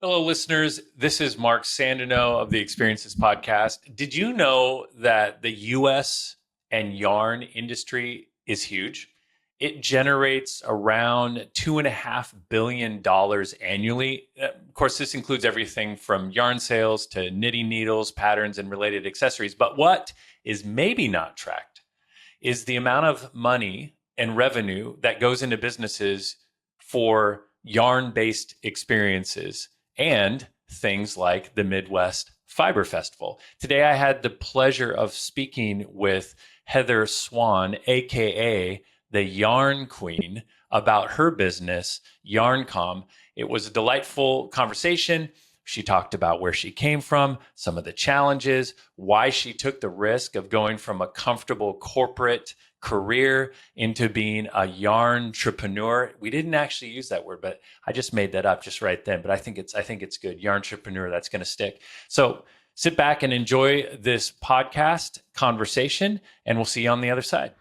Hello, listeners. This is Mark Sandino of the Experiences podcast. Did you know that the US and yarn industry is huge? It generates around $2.5 billion annually. Of course, this includes everything from yarn sales to knitting needles, patterns, and related accessories. But what is maybe not tracked is the amount of money and revenue that goes into businesses for yarn based experiences and things like the Midwest Fiber Festival. Today, I had the pleasure of speaking with Heather Swan, AKA the Yarn Queen, about her business, Yarncom. It was a delightful conversation. She talked about where she came from, some of the challenges, why she took the risk of going from a comfortable corporate career into being a yarn entrepreneur. We didn't actually use that word, but I just made that up just right then. But I think it's good. Yarn entrepreneur, that's going to stick. So sit back and enjoy this podcast conversation, and we'll see you on the other side.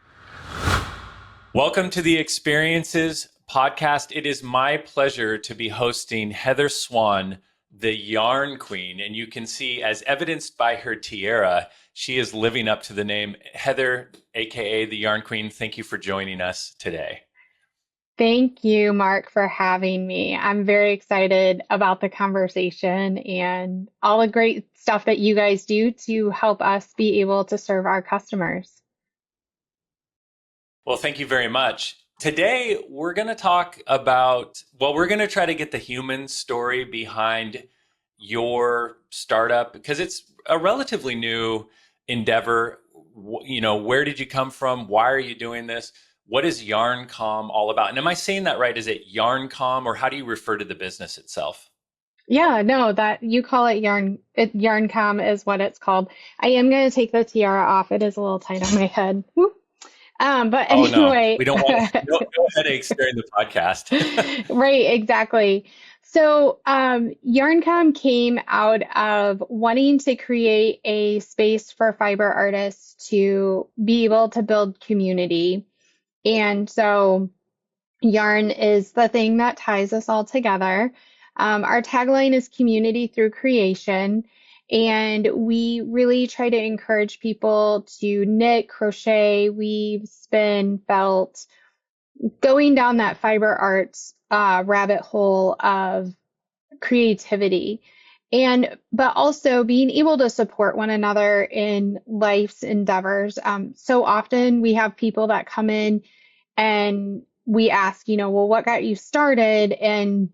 Welcome to the Experiences podcast. It is my pleasure to be hosting Heather Swan, the Yarn Queen. And you can see, as evidenced by her tiara, she is living up to the name. Heather, AKA the Yarn Queen, thank you for joining us today. Thank you, Mark, for having me. I'm very excited about the conversation and all the great stuff that you guys do to help us be able to serve our customers. Well, thank you very much. Today, we're going to talk about, we're going to try to get the human story behind your startup because it's a relatively new endeavor. Where did you come from? Why are you doing this? What is Yarncom all about? And am I saying that right? Is it Yarncom, or how do you refer to the business itself? Yeah, no, that you call it Yarncom is what it's called. I am going to take the tiara off. It is a little tight on my head. Whoop. But Oh, no, anyway, we don't want no headaches during the podcast. right, exactly. So, Yarncom came out of wanting to create a space for fiber artists to be able to build community. And so, yarn is the thing that ties us all together. Our tagline is community through creation. And we really try to encourage people to knit, crochet, weave, spin, felt, going down that fiber arts rabbit hole of creativity. But also being able to support one another in life's endeavors. So often we have people that come in and we ask, well, what got you started? And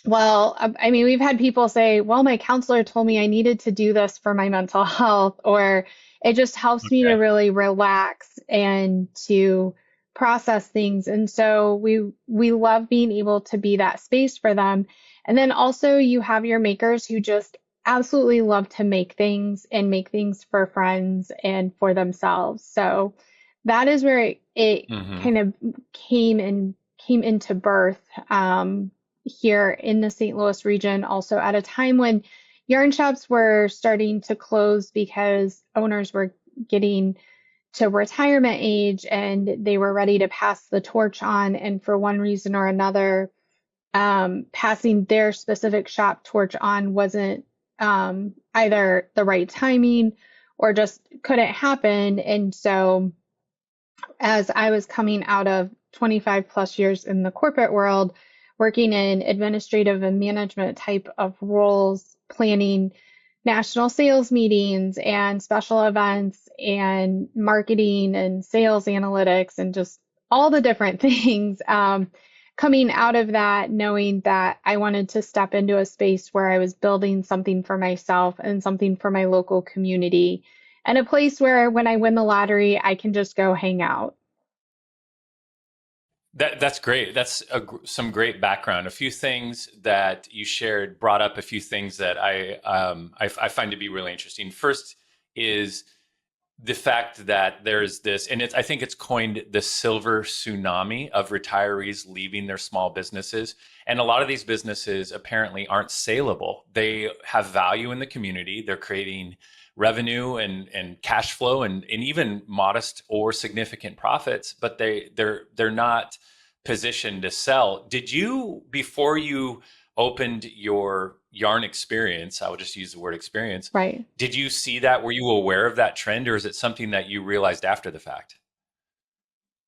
well, I mean, we've had people say, well, my counselor told me I needed to do this for my mental health, or it just helps me to Okay. really relax and to process things. And so we love being able to be that space for them. And then also you have your makers who just absolutely love to make things and make things for friends and for themselves. So that is where it Hmm. kind of came into birth. Here in the St. Louis region, also at a time when yarn shops were starting to close because owners were getting to retirement age and they were ready to pass the torch on. And for one reason or another, passing their specific shop torch on wasn't either the right timing or just couldn't happen. And so, as I was coming out of 25 plus years in the corporate world, working in administrative and management type of roles, planning national sales meetings and special events and marketing and sales analytics and just all the different things. Coming out of that, knowing that I wanted to step into a space where I was building something for myself and something for my local community, and a place where when I win the lottery, I can just go hang out. That's great. That's some great background. A few things that you shared brought up a few things that I find to be really interesting. First is the fact that there's this, and I think it's coined the silver tsunami of retirees leaving their small businesses. And a lot of these businesses apparently aren't saleable. They have value in the community. They're creating revenue and cash flow and even modest or significant profits, but they're not positioned to sell. Did you, before you opened your yarn experience, I will just use the word experience. Right. Did you see that? Were you aware of that trend, or is it something that you realized after the fact?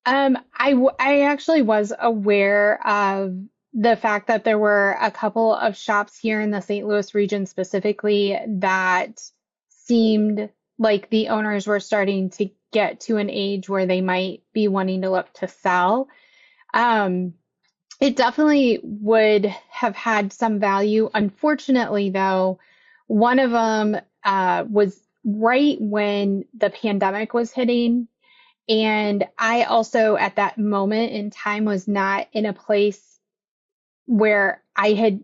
I actually was aware of the fact that there were a couple of shops here in the St. Louis region specifically that seemed like the owners were starting to get to an age where they might be wanting to look to sell. Um, it definitely would have had some value. Unfortunately, though, one of them was right when the pandemic was hitting. And I also, at that moment in time, was not in a place where I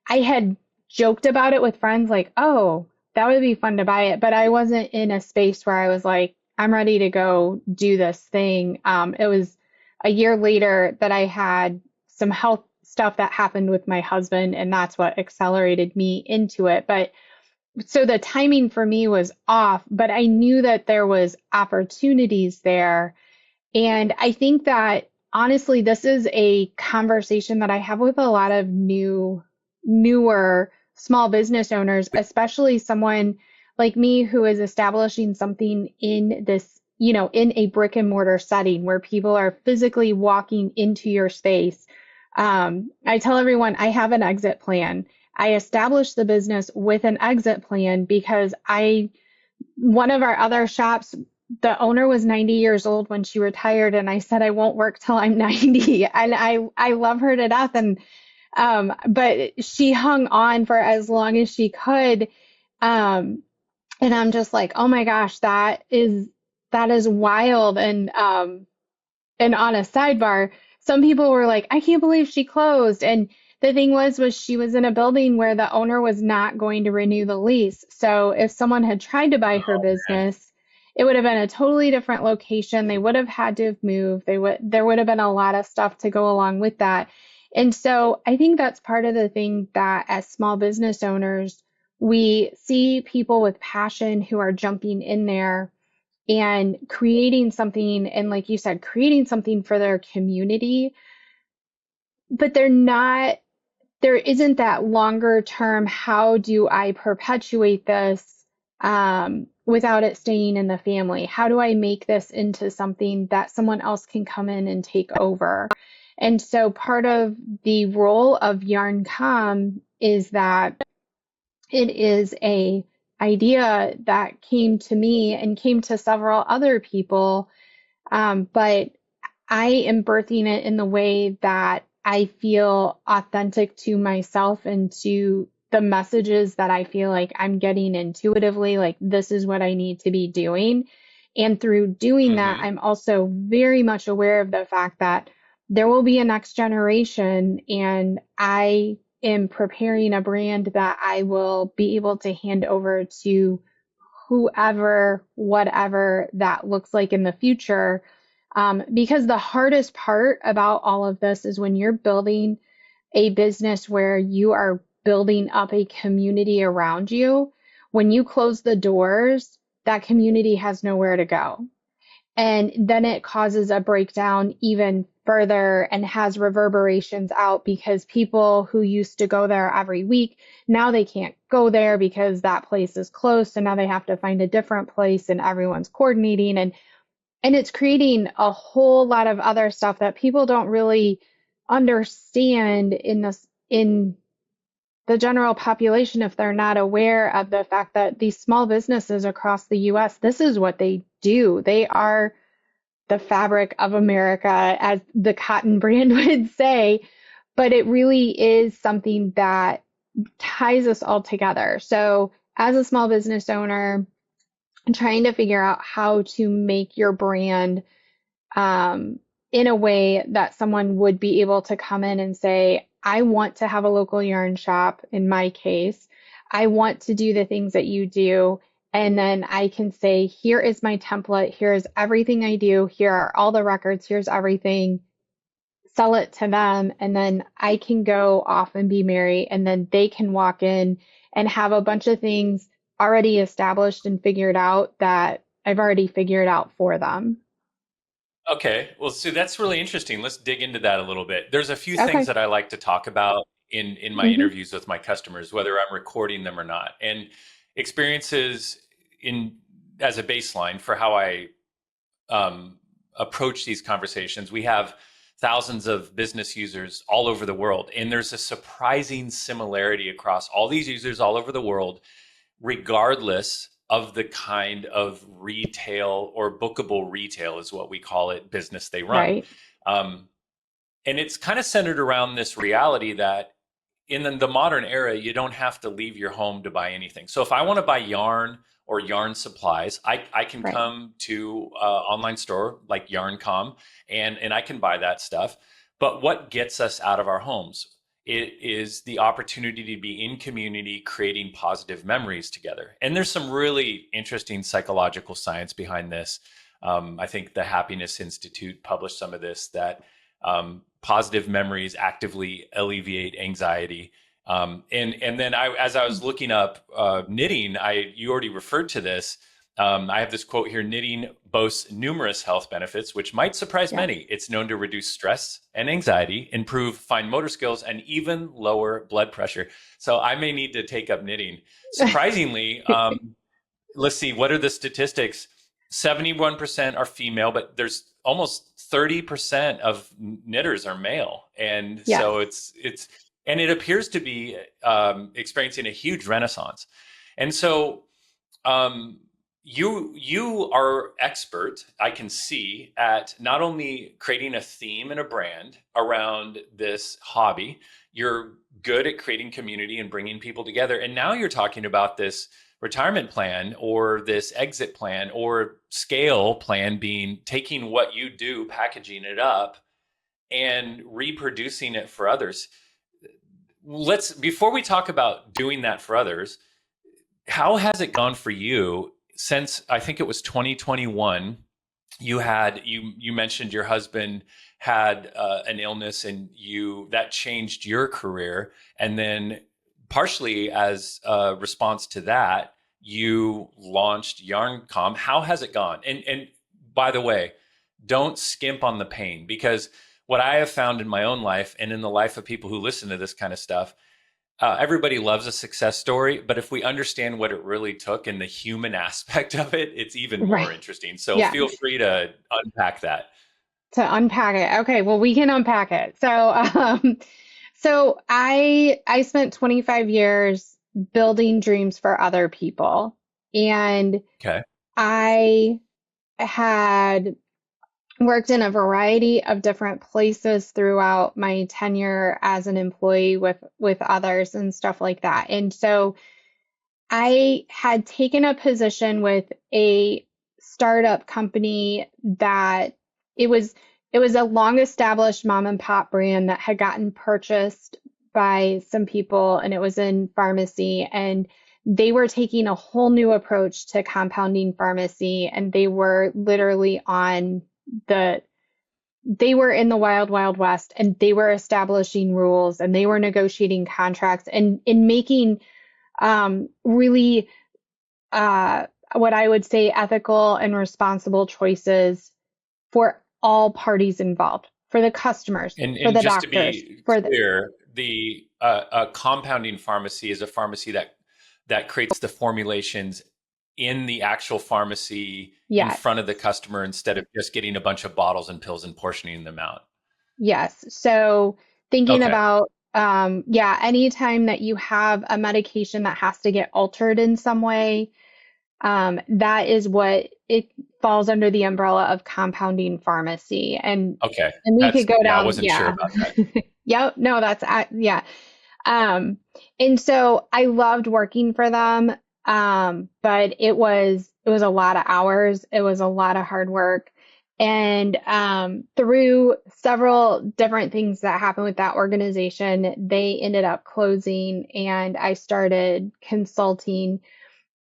had joked about it with friends, like, oh, that would be fun to buy it. But I wasn't in a space where I was like, I'm ready to go do this thing. It was a year later that I had some health stuff that happened with my husband, and that's what accelerated me into it. But so the timing for me was off, but I knew that there was opportunities there, and I think that honestly, this is a conversation that I have with a lot of newer small business owners, especially someone like me who is establishing something in this, in a brick and mortar setting where people are physically walking into your space. I tell everyone I have an exit plan. I established the business with an exit plan because one of our other shops, the owner was 90 years old when she retired, and I said I won't work till I'm 90. And I love her to death, and but she hung on for as long as she could. Um, and I'm just like, oh my gosh, that is wild. And on a sidebar, some people were like, I can't believe she closed. And the thing was she was in a building where the owner was not going to renew the lease. So if someone had tried to buy her Oh man. business, it would have been a totally different location. They would have had to have moved. There would have been a lot of stuff to go along with that. And so I think that's part of the thing that as small business owners, we see people with passion who are jumping in there and creating something, and like you said, creating something for their community, but there isn't that longer term, how do I perpetuate this without it staying in the family? How do I make this into something that someone else can come in and take over? And so part of the role of Yarncom is that it is a idea that came to me and came to several other people, but I am birthing it in the way that I feel authentic to myself and to the messages that I feel like I'm getting intuitively, like this is what I need to be doing. And through doing that, Hmm. I'm also very much aware of the fact that there will be a next generation, and I am preparing a brand that I will be able to hand over to whoever, whatever that looks like in the future. Because the hardest part about all of this is when you're building a business where you are building up a community around you, when you close the doors, that community has nowhere to go. And then it causes a breakdown even further and has reverberations out because people who used to go there every week, now they can't go there because that place is closed. So now they have to find a different place, and everyone's coordinating, and it's creating a whole lot of other stuff that people don't really understand in the general population if they're not aware of the fact that these small businesses across the US, this is what they do. They are the fabric of America, as the Cotton brand would say, but it really is something that ties us all together. So, as a small business owner, trying to figure out how to make your brand in a way that someone would be able to come in and say, I want to have a local yarn shop in my case. I want to do the things that you do. And then I can say, here is my template. Here's everything I do. Here are all the records. Here's everything. Sell it to them. And then I can go off and be married. And then they can walk in and have a bunch of things already established and figured out that I've already figured out for them. Okay. Well, so that's really interesting. Let's dig into that a little bit. There's a few things Okay. that I like to talk about in my Hmm. interviews with my customers, whether I'm recording them or not. And experiences in as a baseline for how I um, approach these conversations. We have thousands of business users all over the world, and there's a surprising similarity across all these users all over the world, regardless of the kind of retail or bookable retail, is what we call it, business they run. Right. Um, and it's kind of centered around this reality that in the modern era, you don't have to leave your home to buy anything. So if I want to buy yarn or yarn supplies, I can Right. come to an online store like Yarncom and I can buy that stuff. But what gets us out of our homes? It is the opportunity to be in community, creating positive memories together. And there's some really interesting psychological science behind this. I think the Happiness Institute published some of this that positive memories actively alleviate anxiety. And then as I was looking up knitting, you already referred to this. I have this quote here: knitting boasts numerous health benefits, which might surprise Yes. many. It's known to reduce stress and anxiety, improve fine motor skills, and even lower blood pressure. So I may need to take up knitting. Surprisingly, let's see, what are the statistics? 71% are female, but there's almost 30% of knitters are male. And Yes. so and it appears to be experiencing a huge renaissance. And so um, you are expert, I can see, at not only creating a theme and a brand around this hobby, you're good at creating community and bringing people together. And now you're talking about this retirement plan or this exit plan or scale plan, being taking what you do, packaging it up and reproducing it for others. Let's Before we talk about doing that for others, how has it gone for you since I think it was 2021? You mentioned your husband had an illness, and you that changed your career, and then partially as a response to that, you launched Yarncom. How has it gone? And by the way, don't skimp on the pain, because what I have found in my own life and in the life of people who listen to this kind of stuff, everybody loves a success story, but if we understand what it really took and the human aspect of it, it's even more Right. interesting. So Yeah. feel free to unpack that. To unpack it. Okay, well, we can unpack it. So I spent 25 years building dreams for other people, and Okay. I had worked in a variety of different places throughout my tenure as an employee with others and stuff like that. And so I had taken a position with a startup company that it was it was a long established mom and pop brand that had gotten purchased by some people, and it was in pharmacy, and they were taking a whole new approach to compounding pharmacy, and they were literally on the they were in the wild wild west, and they were establishing rules, and they were negotiating contracts and in making really what I would say ethical and responsible choices for all parties involved, for the customers, for And the just to doctors, be for the clear, the a compounding pharmacy is a pharmacy that creates the formulations in the actual pharmacy in yes, front of the customer, instead of just getting a bunch of bottles and pills and portioning them out. yes. So thinking Okay. about yeah, anytime that you have a medication that has to get altered in some way, that is what it falls under the umbrella of compounding pharmacy. Okay. And we That's could go Yeah, I down, wasn't sure yeah. about that. Yep, no, yeah. Um, and so I loved working for them. But it was a lot of hours. It was a lot of hard work. And through several different things that happened with that organization, they ended up closing, and I started consulting.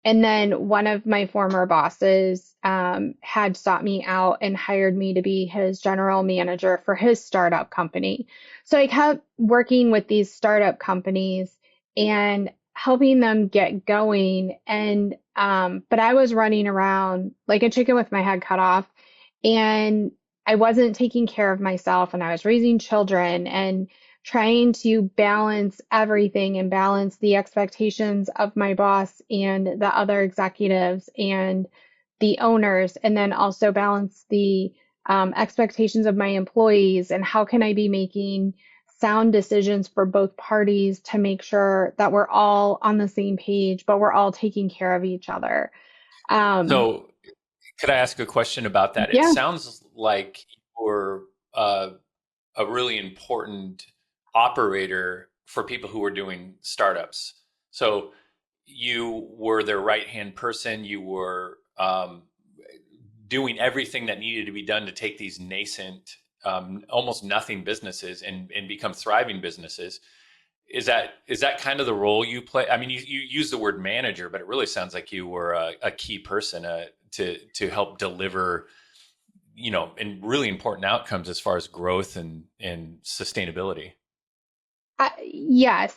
And then one of my former bosses had sought me out and hired me to be his general manager for his startup company. So I kept working with these startup companies and helping them get going. And but I was running around like a chicken with my head cut off, and I wasn't taking care of myself, and I was raising children and trying to balance everything and balance the expectations of my boss and the other executives and the owners, and then also balance the expectations of my employees, and how can I be making sound decisions for both parties to make sure that we're all on the same page, but we're all taking care of each other. Um, So, could I ask a question about that? It yeah, sounds like you're a really important operator for people who are doing startups. So, you were their right hand person. You were doing everything that needed to be done to take these nascent, almost nothing businesses and become thriving businesses. Is that kind of the role you play? I mean, you use the word manager, but it really sounds like you were a key person to help deliver, and really important outcomes as far as growth and sustainability. yes.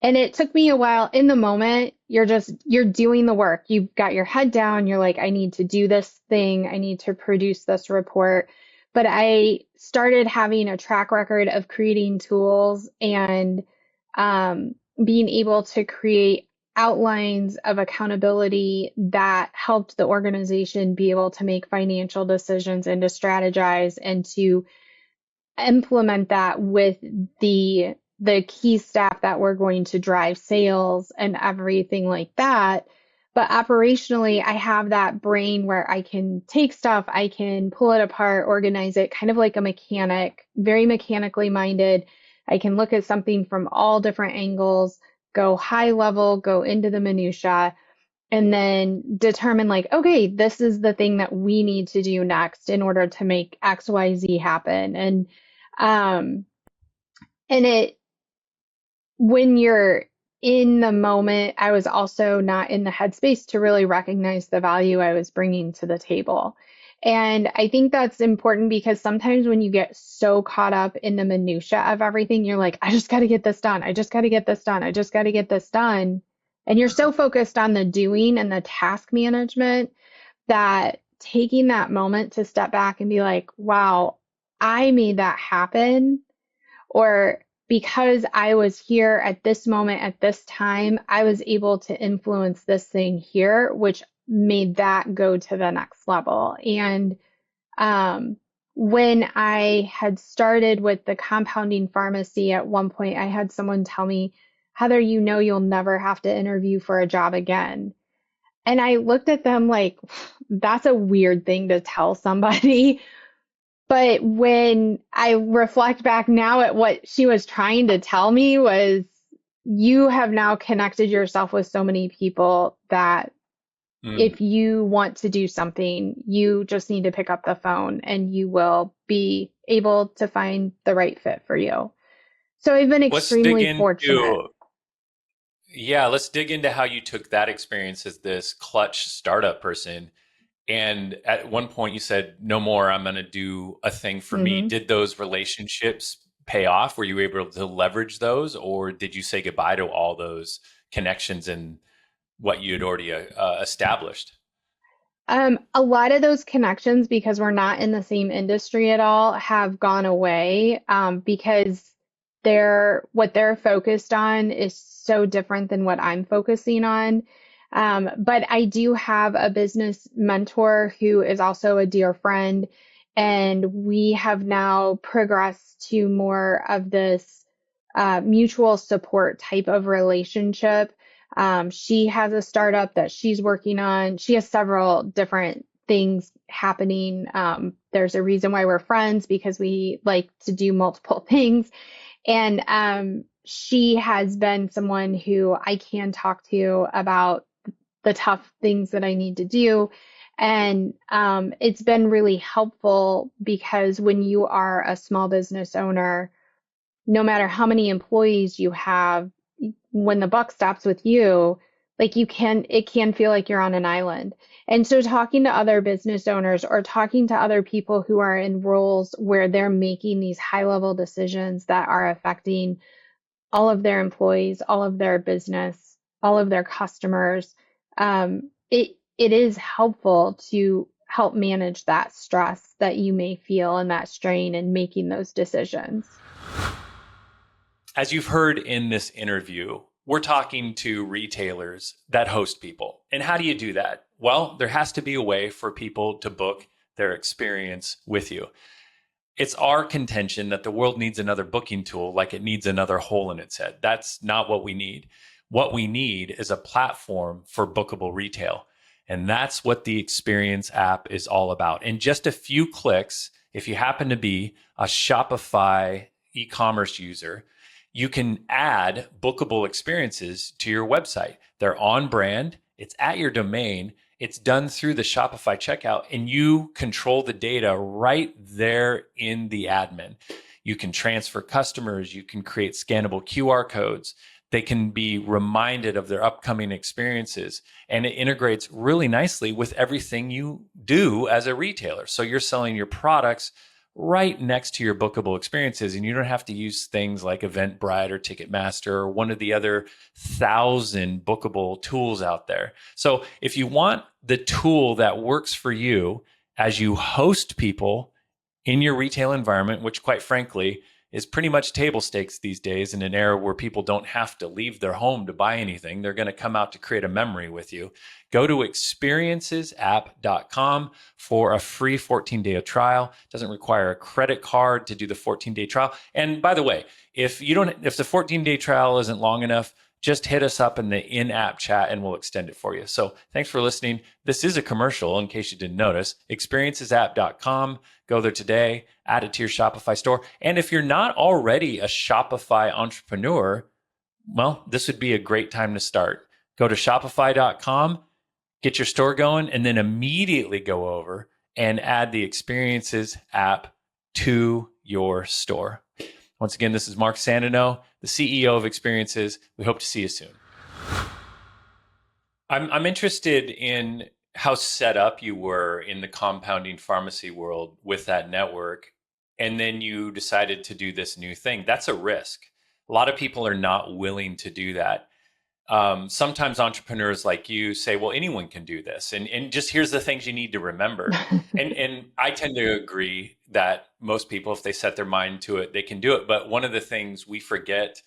And it took me a while. In the moment, you're doing the work. You've got your head down. You're like, I need to do this thing. I need to produce this report. But I started having a track record of creating tools and um, being able to create outlines of accountability that helped the organization be able to make financial decisions and to strategize and to implement that with the key staff that were going to drive sales and everything like that. But operationally, I have that brain where I can take stuff, I can pull it apart, organize it, kind of like a mechanic, very mechanically minded. I can look at something from all different angles, go high level, go into the minutia, and then determine like, okay, this is the thing that we need to do next in order to make XYZ happen. Um, and it, when you're in the moment, I was also not in the headspace to really recognize the value I was bringing to the table. And I think that's important because sometimes when you get so caught up in the minutia of everything, you're like, I just got to get this done. I just got to get this done. I just got to get this done. And you're so focused on the doing and the task management that taking that moment to step back and be like, wow, I made that happen, or because I was here at this moment at this time, I was able to influence this thing here, which made that go to the next level. And um, when I had started with the compounding pharmacy, at one point, I had someone tell me, Heather, you'll never have to interview for a job again. And I looked at them like, that's a weird thing to tell somebody. But when I reflect back now at what she was trying to tell me was, you have now connected yourself with so many people that Mm. if you want to do something, you just need to pick up the phone and you will be able to find the right fit for you. So I've been Let's dig extremely fortunate. into Yeah, let's dig into how you took that experience as this clutch startup person. And at one point you said, no more, I'm going to do a thing for me. hmm Did those relationships pay off? Were you able to leverage those, or did you say goodbye to all those connections and what you had already established? A lot of those connections, because we're not in the same industry at all, have gone away because what they're focused on is so different than what I'm focusing on. But I do have a business mentor who is also a dear friend, and we have now progressed to more of this mutual support type of relationship. She has a startup that she's working on. She has several different things happening. There's a reason why we're friends, because we like to do multiple things. And she has been someone who I can talk to about the tough things that I need to do. And it's been really helpful because when you are a small business owner, no matter how many employees you have, when the buck stops with you, like it can feel like you're on an island. And so talking to other business owners or talking to other people who are in roles where they're making these high level decisions that are affecting all of their employees, all of their business, all of their customers, it is helpful to help manage that stress that you may feel and that strain in making those decisions. As you've heard in this interview, we're talking to retailers that host people. And how do you do that? Well, there has to be a way for people to book their experience with you. It's our contention that the world needs another booking tool like it needs another hole in its head. That's not what we need. What we need is a platform for bookable retail. And that's what the Experience app is all about. In just a few clicks, if you happen to be a Shopify e-commerce user, you can add bookable experiences to your website. They're on brand, it's at your domain, it's done through the Shopify checkout, and you control the data right there in the admin. You can transfer customers, you can create scannable QR codes. They can be reminded of their upcoming experiences, and it integrates really nicely with everything you do as a retailer. So you're selling your products right next to your bookable experiences, and you don't have to use things like Eventbrite or Ticketmaster or one of the other 1,000 bookable tools out there. So if you want the tool that works for you as you host people in your retail environment, which quite frankly is pretty much table stakes these days in an era where people don't have to leave their home to buy anything. They're going to come out to create a memory with you. Go to experiencesapp.com for a free 14-day trial. It doesn't require a credit card to do the 14-day trial. And by the way, if the 14-day trial isn't long enough, just hit us up in the in-app chat and we'll extend it for you. So thanks for listening. This is a commercial in case you didn't notice. Experiencesapp.com. Go there today, add it to your Shopify store. And if you're not already a Shopify entrepreneur, well, this would be a great time to start. Go to shopify.com, get your store going, and then immediately go over and add the Experiences app to your store. Once again, this is Mark Sandino, the CEO of Experiences. We hope to see you soon. I'm interested in how set up you were in the compounding pharmacy world with that network. And then you decided to do this new thing. That's a risk. A lot of people are not willing to do that. Sometimes entrepreneurs like you say, well, anyone can do this. And just here's the things you need to remember. And I tend to agree that most people, if they set their mind to it, they can do it. But one of the things we forget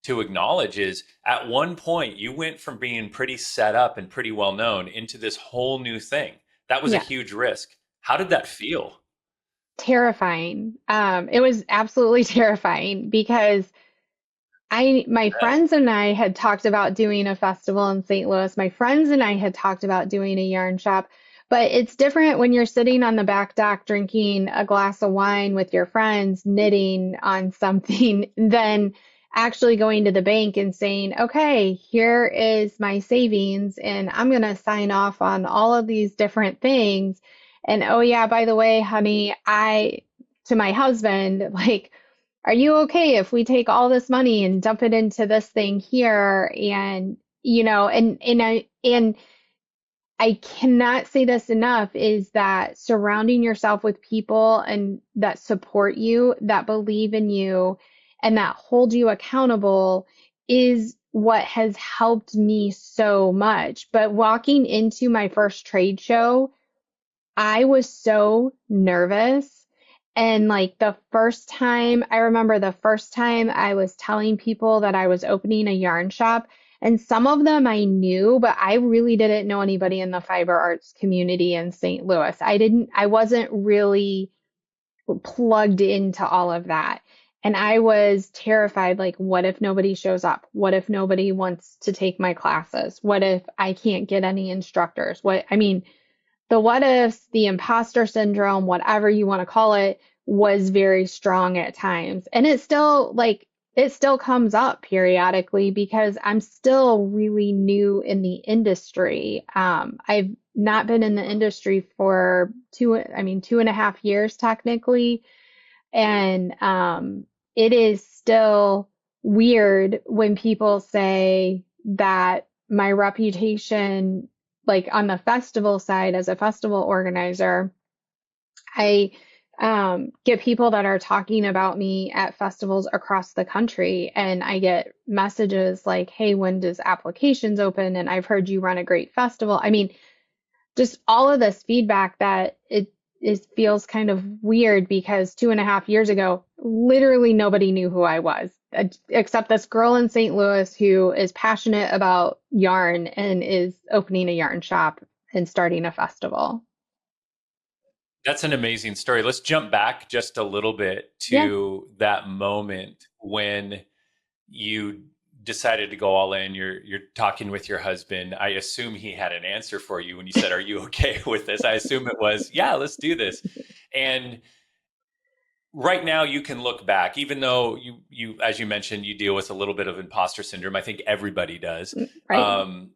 to acknowledge is at one point you went from being pretty set up and pretty well known into this whole new thing. That was a Yeah, huge risk. How did that feel? terrifying. It was absolutely terrifying because my friends and I had talked about doing a festival in St. Louis. My friends and I had talked about doing a yarn shop, but it's different when you're sitting on the back dock drinking a glass of wine with your friends, knitting on something, than actually going to the bank and saying, okay, here is my savings, and I'm going to sign off on all of these different things. And oh, yeah, by the way, honey, to my husband, like, are you okay if we take all this money and dump it into this thing here? And, and I cannot say this enough is that surrounding yourself with people and that support you, that believe in you, and that hold you accountable is what has helped me so much. But walking into my first trade show, I was so nervous. And like I remember the first time I was telling people that I was opening a yarn shop, and some of them I knew, but I really didn't know anybody in the fiber arts community in St. Louis. I wasn't really plugged into all of that. And I was terrified, like, what if nobody shows up? What if nobody wants to take my classes? What if I can't get any instructors? The what ifs, the imposter syndrome, whatever you want to call it, was very strong at times. And it still comes up periodically because I'm still really new in the industry. I've not been in the industry for 2.5 years technically. And it is still weird when people say that my reputation, like on the festival side as a festival organizer, I get people that are talking about me at festivals across the country, and I get messages like, hey, when does applications open? And I've heard you run a great festival. I mean, just all of this feedback that it feels kind of weird because 2.5 years ago, literally nobody knew who I was, except this girl in St. Louis who is passionate about yarn and is opening a yarn shop and starting a festival. That's an amazing story. Let's jump back just a little bit Yeah. to that moment when you decided to go all in. You're talking with your husband. I assume he had an answer for you when you said, "Are you okay with this?" I assume it was, "Yeah, let's do this." And right now you can look back, even though you as you mentioned, you deal with a little bit of imposter syndrome. I think everybody does. Right. Um,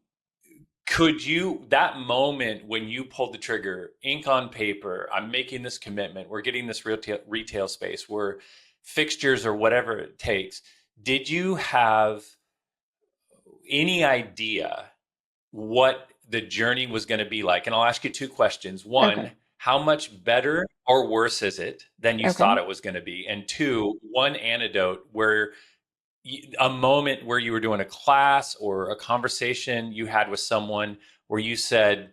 could you, that moment when you pulled the trigger, ink on paper, I'm making this commitment, we're getting this retail space, we're fixtures or whatever it takes, did you have any idea what the journey was going to be like? And I'll ask you two questions. Okay. One, how much better or worse is it than you thought Okay. it was going to be? And two, one anecdote where a moment where you were doing a class or a conversation you had with someone where you said,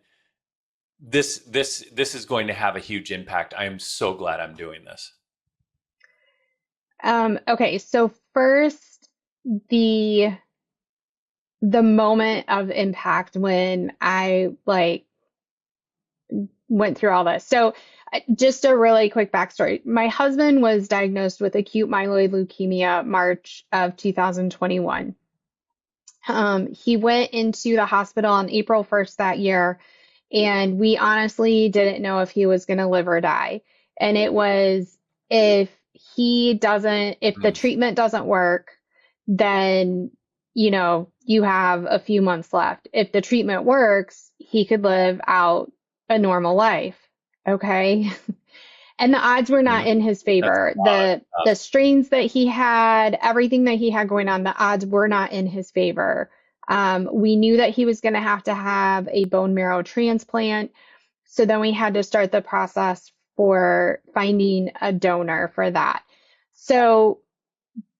this is going to have a huge impact. I am so glad I'm doing this. Okay. So first, the the moment of impact when I like went through all this. So, just a really quick backstory. My husband was diagnosed with acute myeloid leukemia March of 2021. He went into the hospital on April 1st that year, and we honestly didn't know if he was going to live or die. And it was, if if the Mm, treatment doesn't work, then, you have a few months left. If the treatment works, he could live out a normal life. Okay. And the odds were not mm. in his That's favor. a lot of The stuff. strains that he had, everything that he had going on, the odds were not in his favor. We knew that he was going to have a bone marrow transplant. So then we had to start the process for finding a donor for that. So,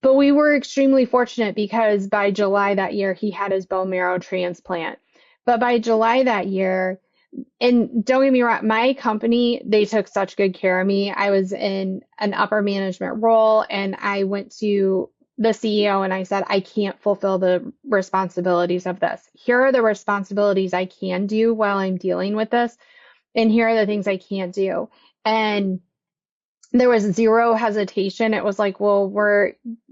but we were extremely fortunate because by July that year, he had his bone marrow transplant. But by July that year, and don't get me wrong, my company, they took such good care of me. I was in an upper management role and I went to the CEO and I said, I can't fulfill the responsibilities of this. Here are the responsibilities I can do while I'm dealing with this, and here are the things I can't do. And there was zero hesitation. It was like, well,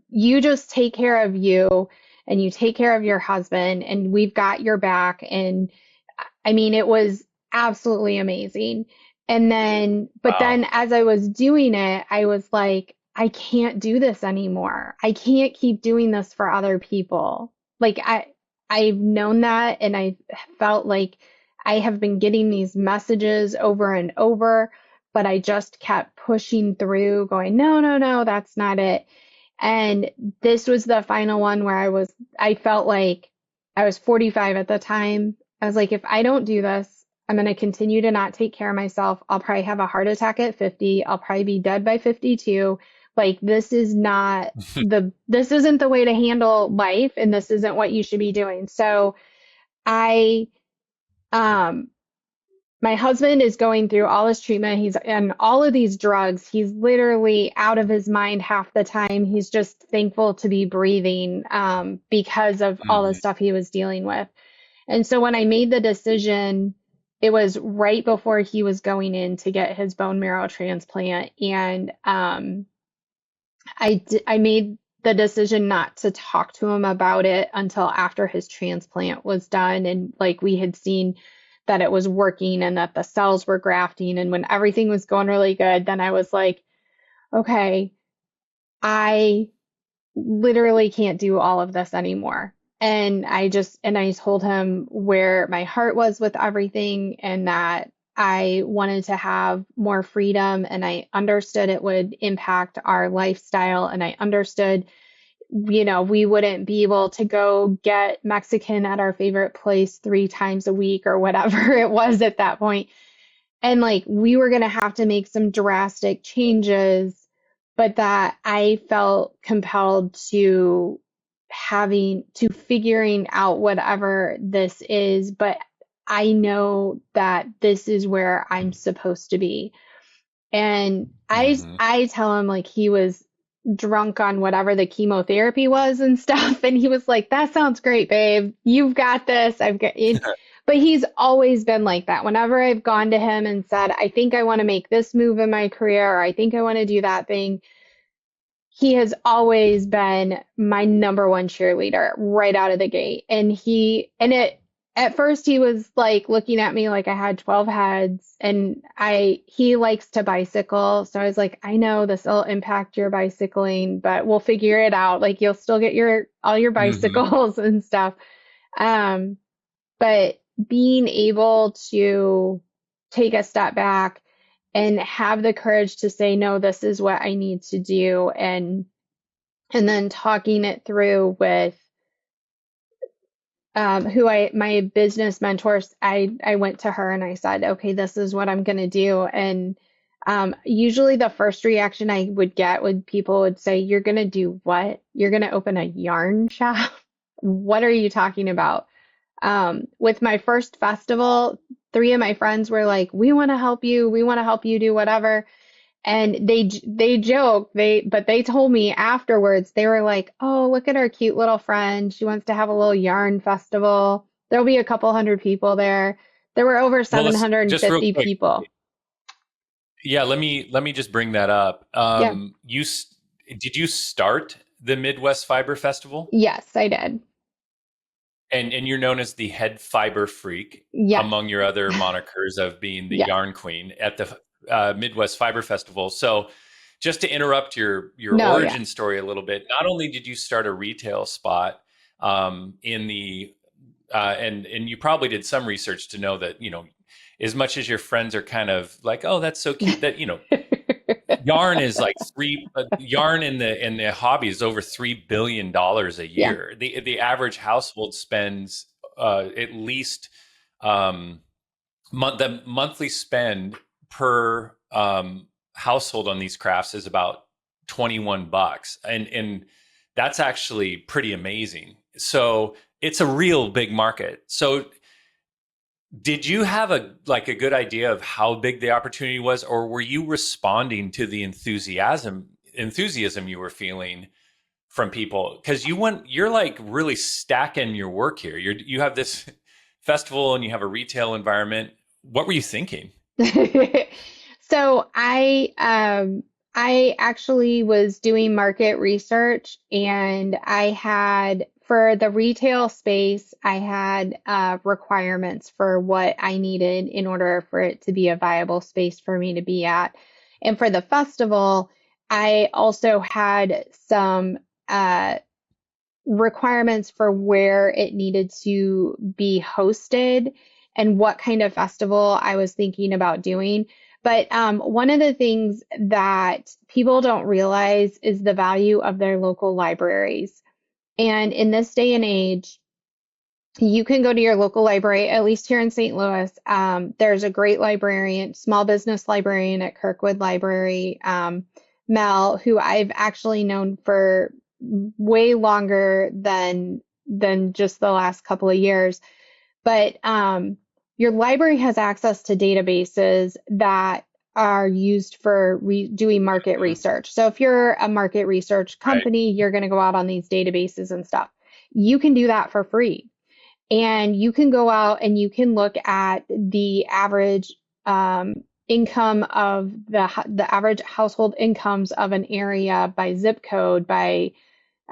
you just take care of you and you take care of your husband and we've got your back. And I mean, it was absolutely amazing. But Wow. then as I was doing it, I was like, I can't do this anymore. I can't keep doing this for other people. Like I've known that and I felt like I have been getting these messages over and over, but I just kept pushing through, going, no, no, no, that's not it. And this was the final one where I felt like I was 45 at the time. I was like, if I don't do this, I'm going to continue to not take care of myself. I'll probably have a heart attack at 50. I'll probably be dead by 52. Like, this isn't the way to handle life, and this isn't what you should be doing. So I, um, my husband is going through all this treatment. He's on all of these drugs. He's literally out of his mind half the time. He's just thankful to be breathing, because of all the Mhm. stuff he was dealing with. And so when I made the decision, it was right before he was going in to get his bone marrow transplant. And I made the decision not to talk to him about it until after his transplant was done. And like we had seen that it was working and that the cells were grafting. And when everything was going really good, then I was like, okay, I literally can't do all of this anymore. And I told him where my heart was with everything and that I wanted to have more freedom and I understood it would impact our lifestyle and I understood, we wouldn't be able to go get Mexican at our favorite place 3 times a week or whatever it was at that point. And like we were going to have to make some drastic changes, but that I felt compelled to figuring out whatever this is, but I know that this is where I'm supposed to be. And Hmm. I tell him like he was drunk on whatever the chemotherapy was and stuff. And he was like, that sounds great, babe. You've got this. I've got it. But he's always been like that. Whenever I've gone to him and said, I think I want to make this move in my career, or I think I want to do that thing, he has always been my number one cheerleader right out of the gate. And it, at first he was like looking at me like I had 12 heads, and he likes to bicycle. So I was like, I know this will impact your bicycling, but we'll figure it out. Like you'll still get all your Hmm. bicycles and stuff. Um, but being able to take a step back and have the courage to say, no, this is what I need to do. And then talking it through with my business mentors. I went to her and I said, okay, this is what I'm going to do. And usually the first reaction I would get would people would say, you're going to do what? You're going to open a yarn shop? What are you talking about? With my first festival, three of my friends were like, we want to help you. We want to help you do whatever. And they joke, but they told me afterwards, they were like, "Oh, look at our cute little friend. She wants to have a little yarn festival. There'll be a couple hundred people there." There were over Well, let's just real 750 quick. people. Yeah, let me just bring that up. Yeah. Did you start the Midwest Fiber Festival? Yes, I did. And you're known as the head fiber freak Yes. among your other monikers of being the Yes. yarn queen at the Midwest Fiber Festival. So, just to interrupt your No, yeah. origin story a little bit, not only did you start a retail spot in the and you probably did some research to know that as much as your friends are kind of like, oh, that's so cute, that yarn is like yarn in the hobby is over $3 billion a Yeah. year. The average household spends at least the monthly spend per household on these crafts is about $21, and that's actually pretty amazing. So it's a real big market. So did you have a good idea of how big the opportunity was, or were you responding to the enthusiasm you were feeling from people? Because you're like really stacking your work here. You have this festival and you have a retail environment. What were you thinking? So I actually was doing market research, and I had for the retail space, I had requirements for what I needed in order for it to be a viable space for me to be at. And for the festival, I also had some requirements for where it needed to be hosted and what kind of festival I was thinking about doing. But one of the things that people don't realize is the value of their local libraries. And in this day and age, you can go to your local library, at least here in St. Louis. There's a great librarian, small business librarian at Kirkwood Library, Mel, who I've actually known for way longer than just the last couple of years. But your library has access to databases that are used for doing market Mhm. research. So if you're a market research Right. company, you're going to go out on these databases and stuff. You can do that for free. And you can go out and you can look at the average income of the average household incomes of an area by zip code, I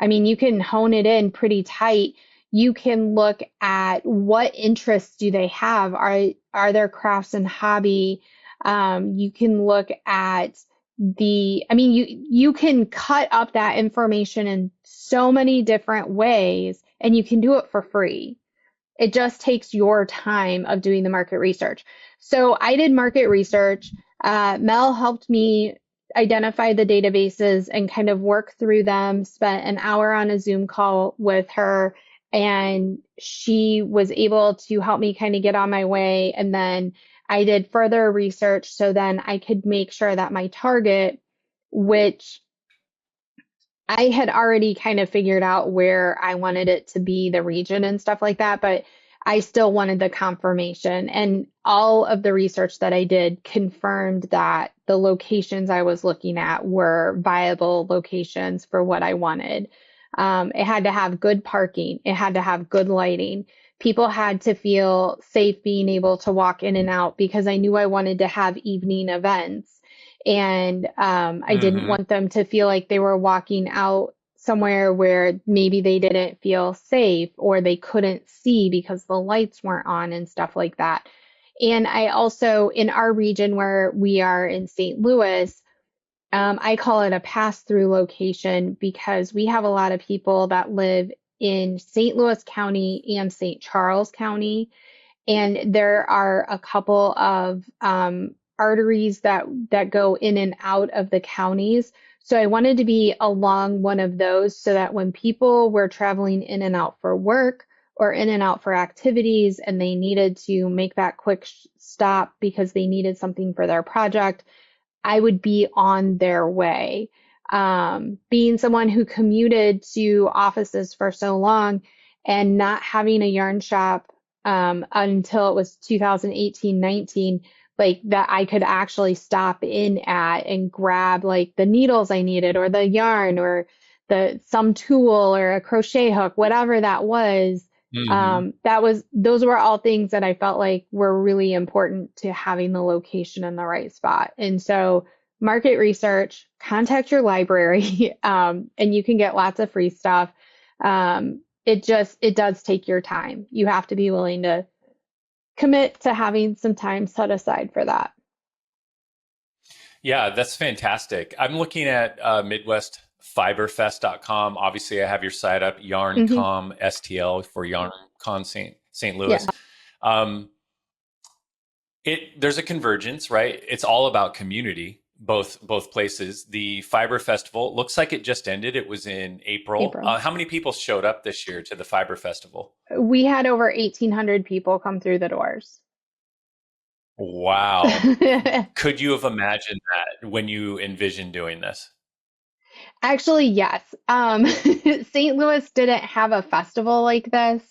mean, you can hone it in pretty tight. You can look at what interests do they have. Are there crafts and hobby? You can look at I mean, you can cut up that information in so many different ways, and you can do it for free. It just takes your time of doing the market research. So I did market research. Mel helped me identify the databases and kind of work through them, spent an hour on a Zoom call with her, and she was able to help me kind of get on my way. And then I did further research so then I could make sure that my target, which I had already kind of figured out where I wanted it to be, the region and stuff like that. But I still wanted the confirmation. And all of the research that I did confirmed that the locations I was looking at were viable locations for what I wanted. It had to have good parking, it had to have good lighting. People had to feel safe being able to walk in and out because I knew I wanted to have evening events. And I didn't Hmm. want them to feel like they were walking out somewhere where maybe they didn't feel safe or they couldn't see because the lights weren't on and stuff like that. And I also, in our region where we are in St. Louis, I call it a pass through location because we have a lot of people that live in St. Louis County and St. Charles County. And there are a couple of arteries that go in and out of the counties. So I wanted to be along one of those so that when people were traveling in and out for work or in and out for activities and they needed to make that quick stop because they needed something for their project, I would be on their way. Being someone who commuted to offices for so long and not having a yarn shop until it was 2018-19, like that I could actually stop in at and grab like the needles I needed or the yarn or the some tool or a crochet hook, whatever that was. Hmm. Those were all things that I felt like were really important to having the location in the right spot. And so market research, contact your library, and you can get lots of free stuff. It does take your time. You have to be willing to commit to having some time set aside for that. Yeah, that's fantastic. I'm looking at MidwestFiberFest.com. Obviously, I have your site up, Hmm. Yarncom STL for Yarncon St. Yeah. Louis. Um, there's a convergence, right? It's all about community, both places. The Fiber Festival looks like it just ended. It was in April. April. How many people showed up this year to the Fiber Festival? We had over 1,800 people come through the doors. Wow. Could you have imagined that when you envisioned doing this? Actually, yes. St. Louis didn't have a festival like this.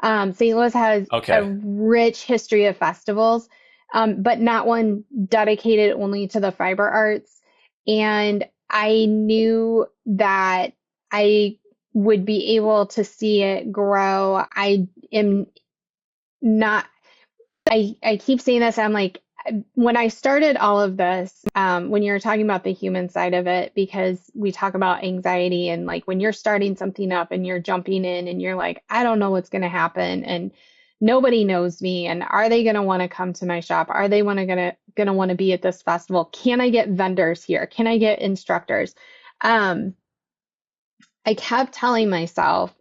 St. Louis has a Okay. rich history of festivals, but not one dedicated only to the fiber arts. And I knew that I would be able to see it grow. I am not I keep saying this. I'm like, when I started all of this, when you're talking about the human side of it, because we talk about anxiety and like when you're starting something up and you're jumping in and you're like, I don't know what's going to happen and nobody knows me and are they going to want to come to my shop? Are they going to want to be at this festival? Can I get vendors here? Can I get instructors? Um, I kept telling myself,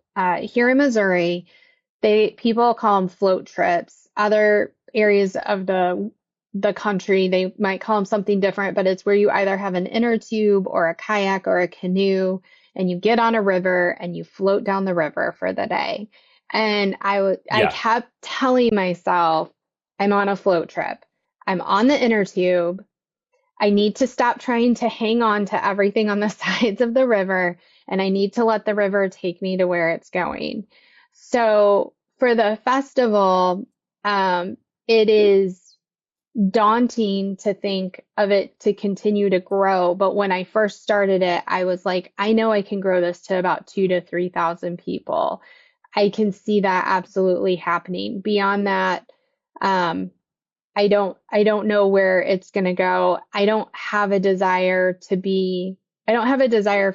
here in Missouri, people call them float trips. Other areas of the country, they might call them something different, but it's where you either have an inner tube or a kayak or a canoe, and you get on a river and you float down the river for the day. And I Yeah. kept telling myself, I'm on a float trip. I'm on the inner tube. I need to stop trying to hang on to everything on the sides of the river, and I need to let the river take me to where it's going. So for the festival, it is daunting to think of it to continue to grow. But when I first started it, I was like, I know I can grow this to about 2 to 3,000 people. I can see that absolutely happening. Beyond that, um, I don't know where it's going to go. I don't have a desire for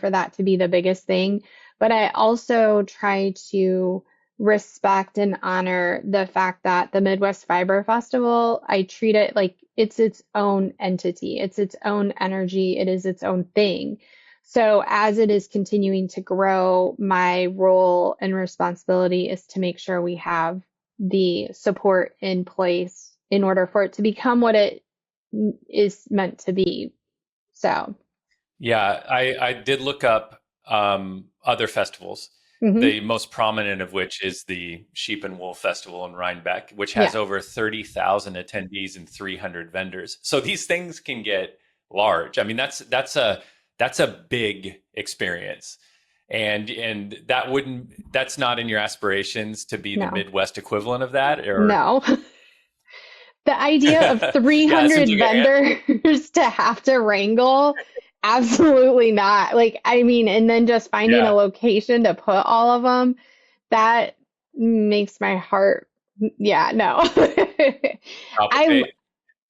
that to be the biggest thing, but I also try to respect and honor the fact that the Midwest Fiber Festival, I treat it like it's its own entity. It's its own energy. It is its own thing. So as it is continuing to grow, my role and responsibility is to make sure we have the support in place in order for it to become what it is meant to be. So, Yeah, I did look up other festivals, mhm. the most prominent of which is the Sheep and Wool Festival in Rhinebeck, which has Yes. over 30,000 attendees and 300 vendors. So these things can get large. I mean, that's a big experience. And that's not in your aspirations to be the No, Midwest equivalent of that, or no. The idea of yeah, it seems 300 like a vendors to have to wrangle, absolutely not. Like, I mean, and then just finding a yeah, location to put all of them, that makes my heart, yeah, no. I palpitate.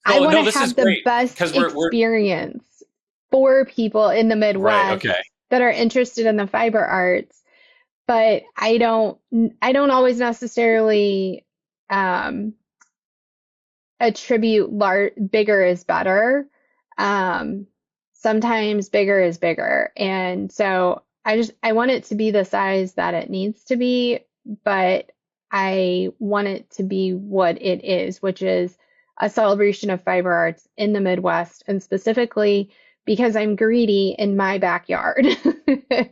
I So want no, to this is have the great best because we're experience for people in the right. Midwest Okay, that are interested in the fiber arts, but I don't always necessarily um attribute bigger is better. Um, Sometimes bigger is bigger. And so I want it to be the size that it needs to be, but I want it to be what it is, which is a celebration of fiber arts in the Midwest, and specifically because I'm greedy in my backyard. I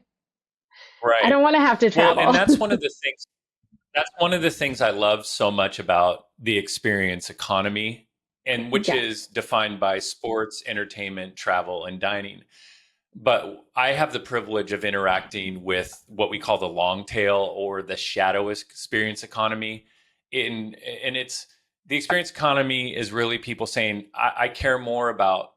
right. don't want to have to Well, and travel. that's one of the things I love so much about the experience economy, and which Yes, is defined by sports, entertainment, travel, and dining. But I have the privilege of interacting with what we call the long tail or the shadow experience economy. In and it's the experience economy is really people saying, I care more about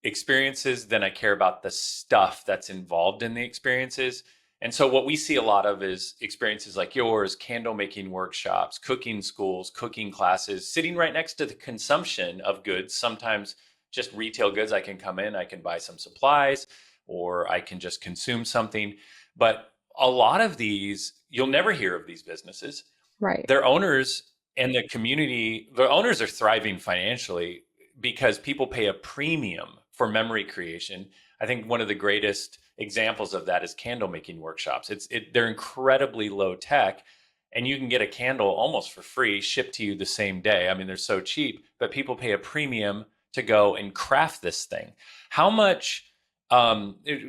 experiences than I care about the stuff that's involved in the experiences. And so what we see a lot of is experiences like yours, candle making workshops, cooking schools, cooking classes, sitting right next to the consumption of goods, sometimes just retail goods. I can come in, I can buy some supplies, or I can just consume something. But a lot of these, you'll never hear of these businesses. right, Their owners and the community, the owners are thriving financially because people pay a premium for memory creation. I think one of the greatest examples of that is candle making workshops. They're incredibly low tech, and you can get a candle almost for free shipped to you the same day. I mean, they're so cheap, but people pay a premium to go and craft this thing. How much?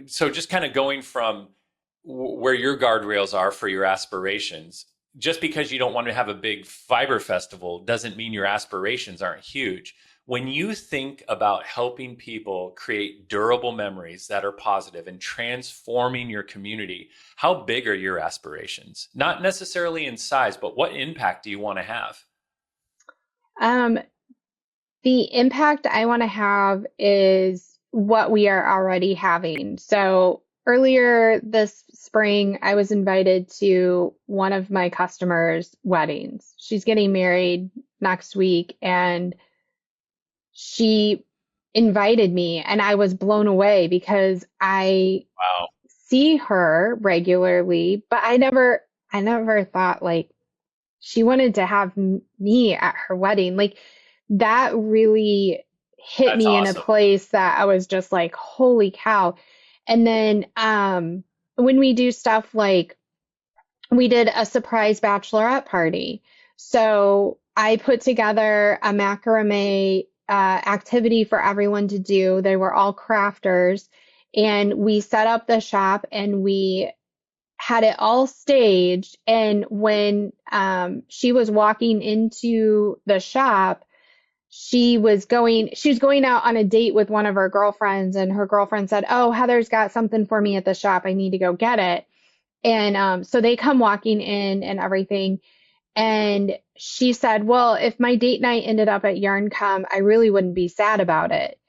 So just kind of going from where your guardrails are for your aspirations, just because you don't want to have a big fiber festival doesn't mean your aspirations aren't huge. When you think about helping people create durable memories that are positive and transforming your community, how big are your aspirations? Not necessarily in size, but what impact do you want to have? um, the impact I want to have is what we are already having. So earlier this spring, I was invited to one of my customers' weddings. She's getting married next week, and she invited me, and I was blown away because I Wow, see her regularly, but I never thought like she wanted to have me at her wedding. Like, that really hit that's me in a awesome. place that I was just like, holy cow. And then when we do stuff like we did a surprise bachelorette party. So I put together a macrame activity for everyone to do. They were all crafters. And we set up the shop and we had it all staged. And when she was walking into the shop, she was going out on a date with one of her girlfriends, and her girlfriend said, "Oh, Heather's got something for me at the shop. I need to go get it." And so they come walking in and everything. And she said, "Well, if my date night ended up at Yarncom, I really wouldn't be sad about it."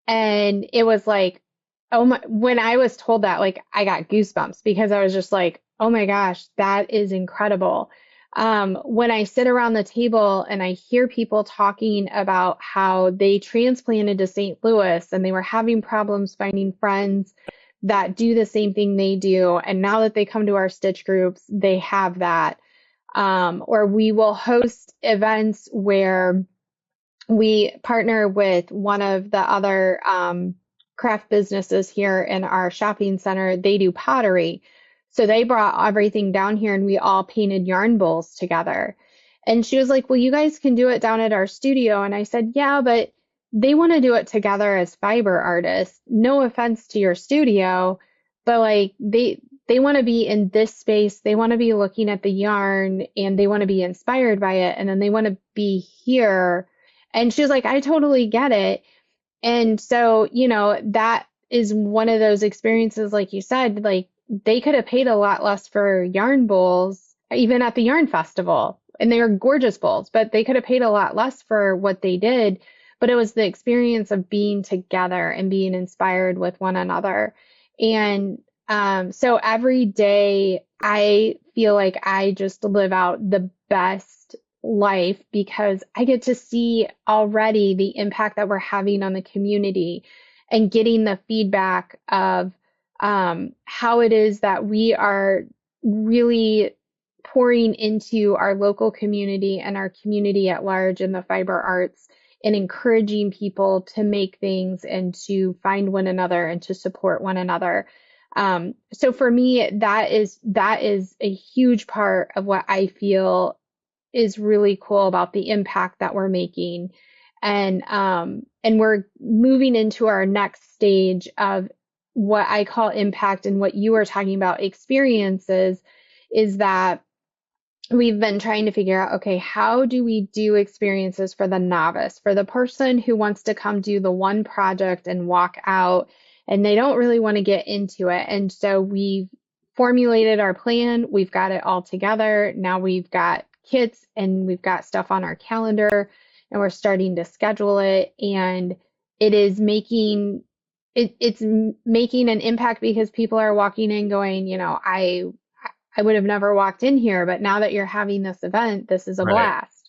And it was like, oh my, when I was told that, like, I got goosebumps because I was just like, oh my gosh, that is incredible. When I sit around the table and I hear people talking about how they transplanted to St. Louis and they were having problems finding friends that do the same thing they do, and now that they come to our stitch groups, they have that. Or we will host events where we partner with one of the other craft businesses here in our shopping center. They do pottery. So they brought everything down here and we all painted yarn bowls together. And she was like, "Well, you guys can do it down at our studio." And I said, "Yeah, but they want to do it together as fiber artists. No offense to your studio, but like they want to be in this space. They want to be looking at the yarn and they want to be inspired by it. And then they want to be here." And she was like, "I totally get it." And so, that is one of those experiences, like you said, like they could have paid a lot less for yarn bowls, even at the yarn festival. And they were gorgeous bowls, but they could have paid a lot less for what they did. But it was the experience of being together and being inspired with one another. And so every day I feel like I just live out the best life because I get to see already the impact that we're having on the community and getting the feedback of how it is that we are really pouring into our local community and our community at large in the fiber arts and encouraging people to make things and to find one another and to support one another. So for me, that is a huge part of what I feel is really cool about the impact that we're making. And we're moving into our next stage of what I call impact and what you are talking about experiences is that we've been trying to figure out, okay, how do we do experiences for the novice, for the person who wants to come do the one project and walk out and they don't really want to get into it. And so we've formulated our plan. We've got it all together. Now we've got kits and we've got stuff on our calendar and we're starting to schedule it. And it is making it's making an impact because people are walking in going, I would have never walked in here, but now that you're having this event, this is a Right. blast.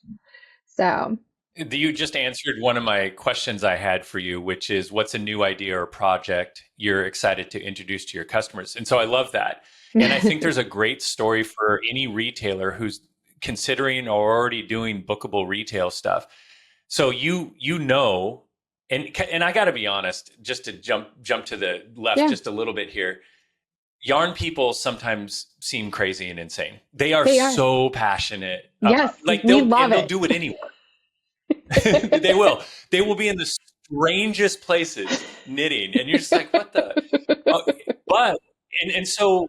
So, You just answered one of my questions I had for you, which is what's a new idea or project you're excited to introduce to your customers? And so I love that. And I think there's a great story for any retailer who's considering or already doing bookable retail stuff. So and I got to be honest, just to jump to the left yeah, just a little bit here. Yarn people sometimes seem crazy and insane. They are they are. so passionate Yes, like we love they'll it. do it anyway. They will. They will be in the strangest places knitting, and you're just like, what the? Oh, but and so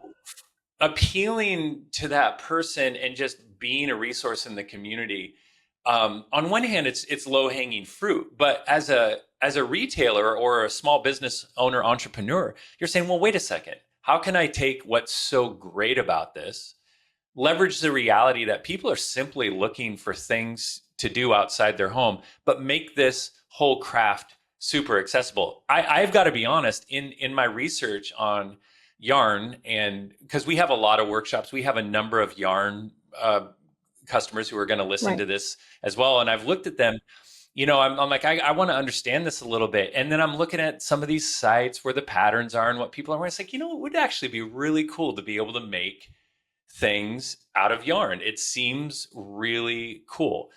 appealing to that person and just being a resource in the community. On one hand, it's low hanging fruit, but as a retailer or a small business owner entrepreneur, you're saying, well, wait a second. How can I take what's so great about this, leverage the reality that people are simply looking for things to do outside their home, but make this whole craft super accessible. I've got to be honest, in my research on yarn, and because we have a lot of workshops, we have a number of yarn customers who are going to listen Right. to this as well. And I've looked at them, I'm like, I want to understand this a little bit. And then I'm looking at some of these sites where the patterns are and what people are wearing. It's like, it would actually be really cool to be able to make things out of yarn. It seems really cool.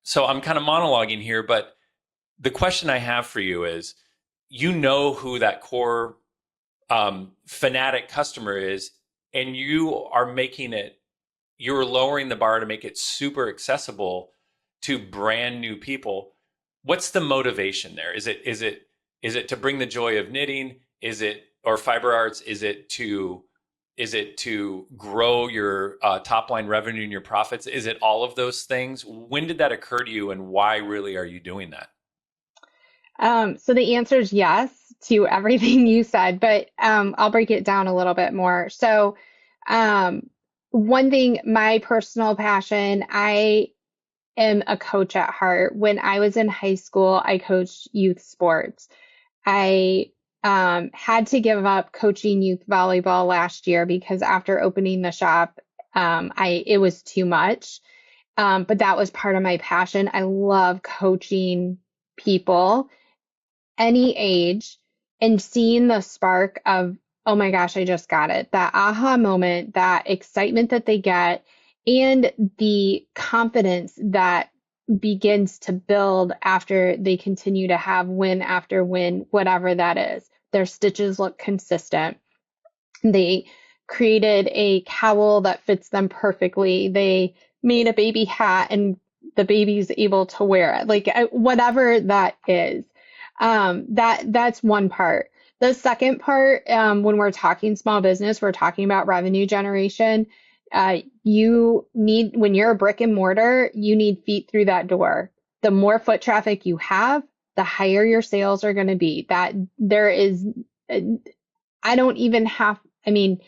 So I'm kind of monologuing here, but the question I have for you is, who that core fanatic customer is, and you're lowering the bar to make it super accessible to brand new people. What's the motivation there? Is it to bring the joy of knitting? Is it or fiber arts? Is it to grow your top line revenue and your profits? Is it all of those things? When did that occur to you, and why really are you doing that? So the answer is yes to everything you said, but I'll break it down a little bit more. So, um, one thing, my personal passion, I am a coach at heart. When I was in high school, I coached youth sports. I had to give up coaching youth volleyball last year because after opening the shop, it was too much. But that was part of my passion. I love coaching people any age and seeing the spark of, oh my gosh, I just got it. That aha moment, that excitement that they get, and the confidence that begins to build after they continue to have win after win, whatever that is. Their stitches look consistent. They created a cowl that fits them perfectly. They made a baby hat and the baby's able to wear it. Like whatever that is. That's one part. The second part, when we're talking small business, we're talking about revenue generation. When you're a brick and mortar, you need feet through that door. The more foot traffic you have, the higher your sales are going to be. That there is, I don't even have, I mean,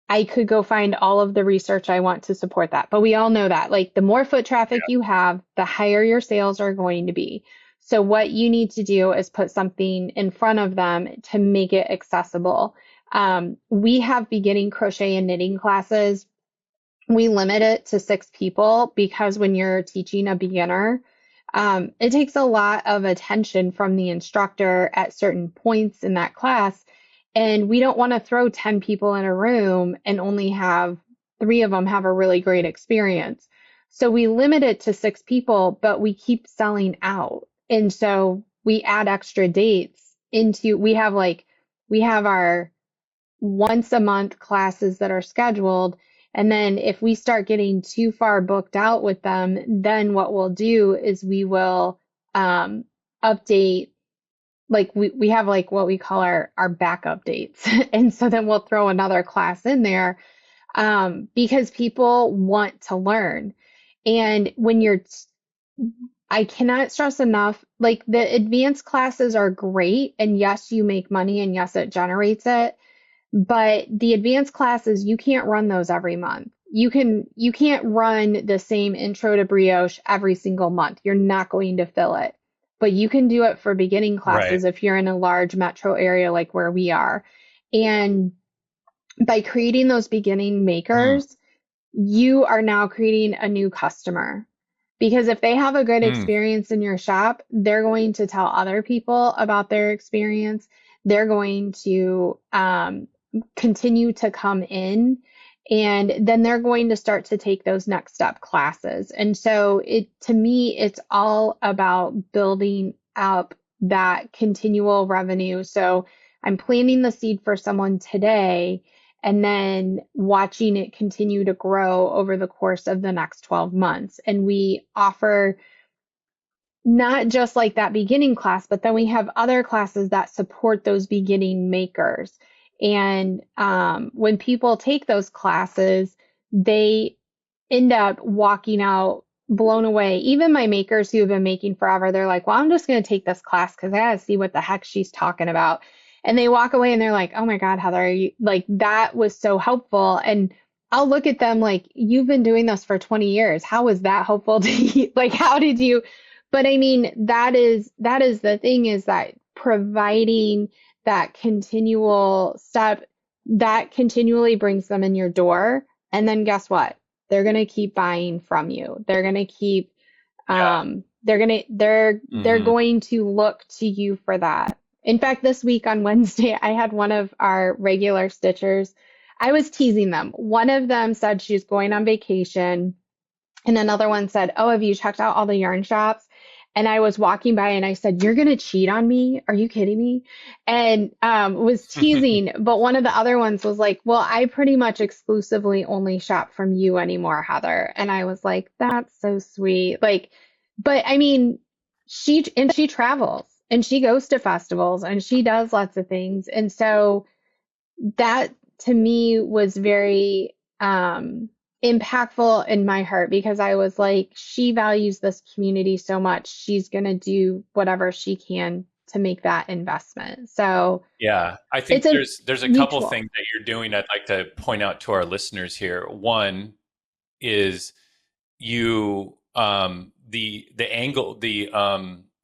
I could go find all of the research I want to support that. But we all know that, like, the more foot traffic you have, the higher your sales are going to be. So what you need to do is put something in front of them to make it accessible. We have beginning crochet and knitting classes. We limit it to 6 people because when you're teaching a beginner, it takes a lot of attention from the instructor at certain points in that class. And we don't want to throw 10 people in a room and only have 3 of them have a really great experience. So we limit it to 6 people, but we keep selling out. And so we add extra dates into, we have our once a month classes that are scheduled. And then if we start getting too far booked out with them, then what we'll do is we will update, like we have like what we call our backup dates. And so then we'll throw another class in there because people want to learn. And when I cannot stress enough, like the advanced classes are great. And yes, you make money and yes, it generates it. But the advanced classes, you can't run those every month. You can't run the same intro to brioche every single month. You're not going to fill it. But you can do it for beginning Right. classes if you're in a large metro area like where we are. And by creating those beginning Mm, makers, you are now creating a new customer. Because if they have a good mm, experience in your shop, they're going to tell other people about their experience. They're going to continue to come in, and then they're going to start to take those next step classes. And so to me, it's all about building up that continual revenue. So I'm planting the seed for someone today and then watching it continue to grow over the course of the next 12 months. And we offer not just like that beginning class, but then we have other classes that support those beginning makers. And when people take those classes, they end up walking out blown away. Even my makers who have been making forever, they're like, well, I'm just going to take this class because I got to see what the heck she's talking about. And they walk away and they're like, oh my God, Heather, like that was so helpful. And I'll look at them like, you've been doing this for 20 years. How was that helpful to you? Like, how did you? But I mean, that is the thing, is that providing that continual step that continually brings them in your door. And then guess what? They're going to keep buying from you. They're going to keep yeah. they're Hmm. going to look to you for that. In fact, this week on Wednesday, I had one of our regular stitchers. I was teasing them. One of them said she's going on vacation, and another one said, "Oh, have you checked out all the yarn shops?" And I was walking by and I said, "You're going to cheat on me? Are you kidding me?" And was teasing. But one of the other ones was like, "Well, I pretty much exclusively only shop from you anymore, Heather." And I was like, "That's so sweet." Like, but I mean, she travels and she goes to festivals and she does lots of things. And so that to me was very impactful in my heart, because I was like, she values this community so much. She's going to do whatever she can to make that investment. So Yeah, I it's think a there's a couple mutual. things that you're doing I'd like to point out to our listeners here. One is you the angle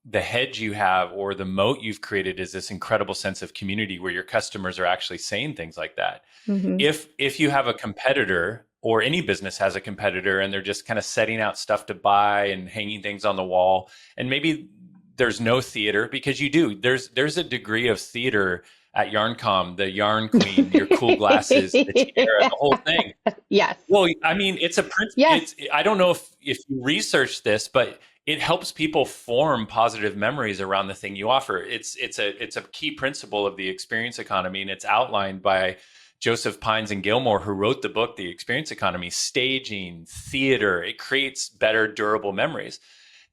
the hedge you have, or the moat you've created, is this incredible sense of community where your customers are actually saying things like that. Hmm. If you have a competitor, or any business has a competitor, and they're just kind of setting out stuff to buy and hanging things on the wall, and maybe there's no theater, because you do, there's a degree of theater at Yarncom, the yarn queen, your cool glasses, the tiara, the whole thing. Yes. Well, I mean, it's a prince. Yes. It's, I don't know if you research this, but it helps people form positive memories around the thing you offer. It's a key principle of the experience economy, and it's outlined by Joseph Pines and Gilmore, who wrote the book The Experience Economy. Staging, theater, it creates better, durable memories.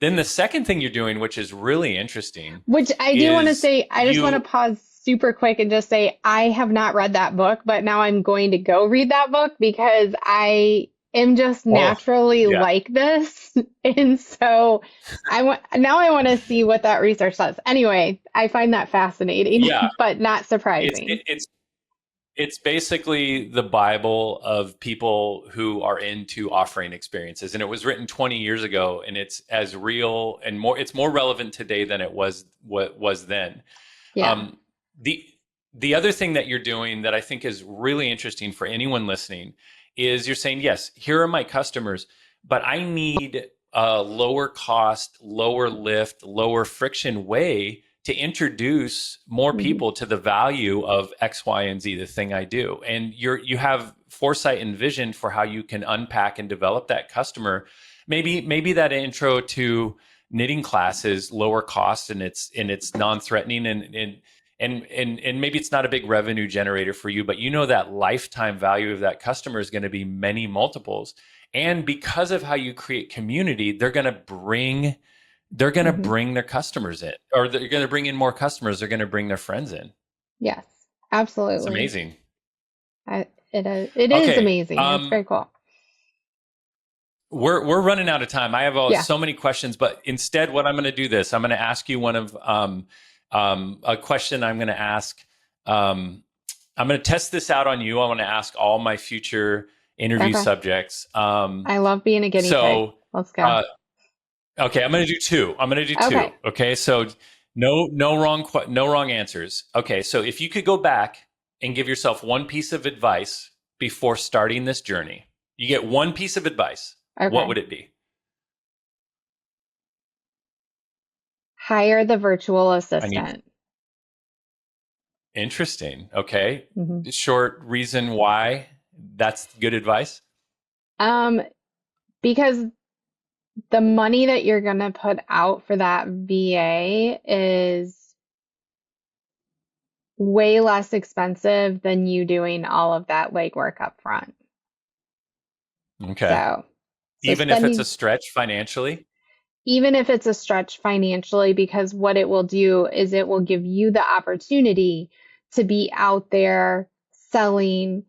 Then the second thing you're doing, which is really interesting, Which I do want to is say, I just want to you. pause super quick and just say, I have not read that book, but now I'm going to go read that book because I am just Oh, naturally yeah, like this. And so I want to see what that research says. Anyway, I find that fascinating, yeah. but not It's surprising. it's it's basically the Bible of people who are into offering experiences. And it was written 20 years ago, and it's as real and more, it's more relevant today than it was what was then. Yeah. Um, the the other thing that you're doing that I think is really interesting for anyone listening is you're saying, yes, here are my customers, but I need a lower cost, lower lift, lower friction way to introduce more Hmm. people to the value of X, Y, and Z, the thing I do. And you have foresight and vision for how you can unpack and develop that customer. Maybe that intro to knitting class is lower cost and it's non-threatening and maybe it's not a big revenue generator for you, but you know that lifetime value of that customer is going to be many multiples. And because of how you create community, Hmm. bring their customers in, or they're going to bring in more customers. They're going to bring their friends in. Yes, It's absolutely. amazing. It is Okay, amazing. It's very cool. we're running out of time. I have Yeah. so many questions, but instead, what I'm going to do this. I'm going to ask you one of a question. I'm going to ask. I'm going to test this out on you. I want to ask all my future interview Okay. subjects. I love being a guinea pig. So, Let's go. uh, okay, I'm going to do two. I'm going to do two. Okay. Okay, so no wrong answers. Okay, so if you could go back and give yourself one piece of advice before starting this journey, you get one piece of advice. What Okay. would it be? Hire the virtual I need assistant. interesting. Okay, Hmm. short reason why that's good advice. Um, because the money that you're gonna put out for that VA is way less expensive than you doing all of that legwork up front. Okay, So, so even if it's a spending, stretch financially. even if it's a stretch financially, because what it will do is it will give you the opportunity to be out there selling,